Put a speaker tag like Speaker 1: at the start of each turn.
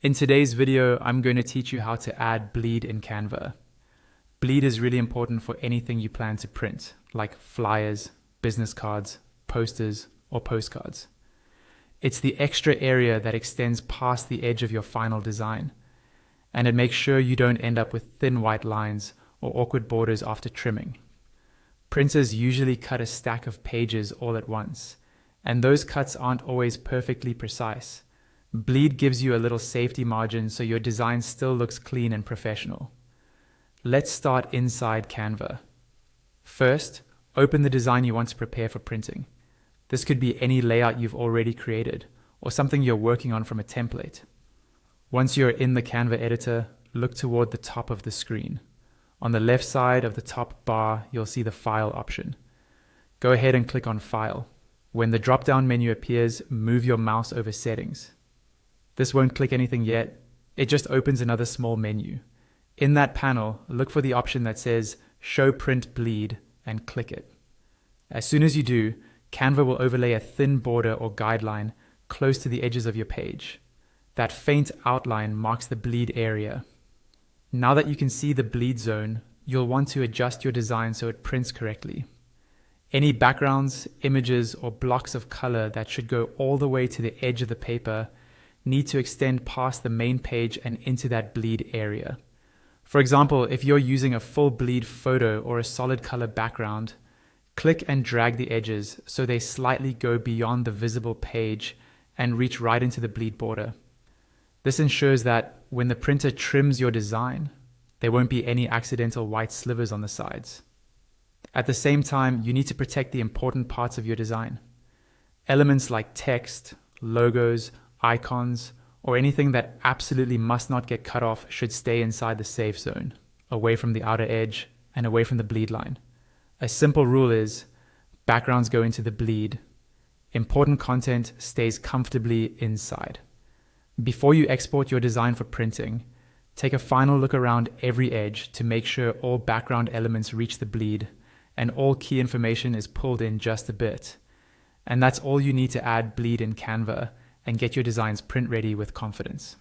Speaker 1: In today's video, I'm going to teach you how to add bleed in Canva. Bleed is really important for anything you plan to print, like flyers, business cards, posters, or postcards. It's the extra area that extends past the edge of your final design, and it makes sure you don't end up with thin white lines or awkward borders after trimming. Printers usually cut a stack of pages all at once, and those cuts aren't always perfectly precise. Bleed gives you a little safety margin so your design still looks clean and professional. Let's start inside Canva. First, open the design you want to prepare for printing. This could be any layout you've already created or something you're working on from a template. Once you're in the Canva editor, look toward the top of the screen. On the left side of the top bar, you'll see the File option. Go ahead and click on File. When the drop-down menu appears, move your mouse over Settings. This won't click anything yet, it just opens another small menu. In that panel, look for the option that says Show Print Bleed and click it. As soon as you do, Canva will overlay a thin border or guideline close to the edges of your page. That faint outline marks the bleed area. Now that you can see the bleed zone, you'll want to adjust your design so it prints correctly. Any backgrounds, images, or blocks of color that should go all the way to the edge of the paper need to extend past the main page and into that bleed area. For example, if you're using a full bleed photo or a solid color background, click and drag the edges so they slightly go beyond the visible page and reach right into the bleed border. This ensures that when the printer trims your design, there won't be any accidental white slivers on the sides. At the same time, you need to protect the important parts of your design. Elements like text, logos, icons, or anything that absolutely must not get cut off should stay inside the safe zone, away from the outer edge and away from the bleed line. A simple rule is, backgrounds go into the bleed. Important content stays comfortably inside. Before you export your design for printing, take a final look around every edge to make sure all background elements reach the bleed and all key information is pulled in just a bit. And that's all you need to add bleed in Canva and get your designs print ready with confidence.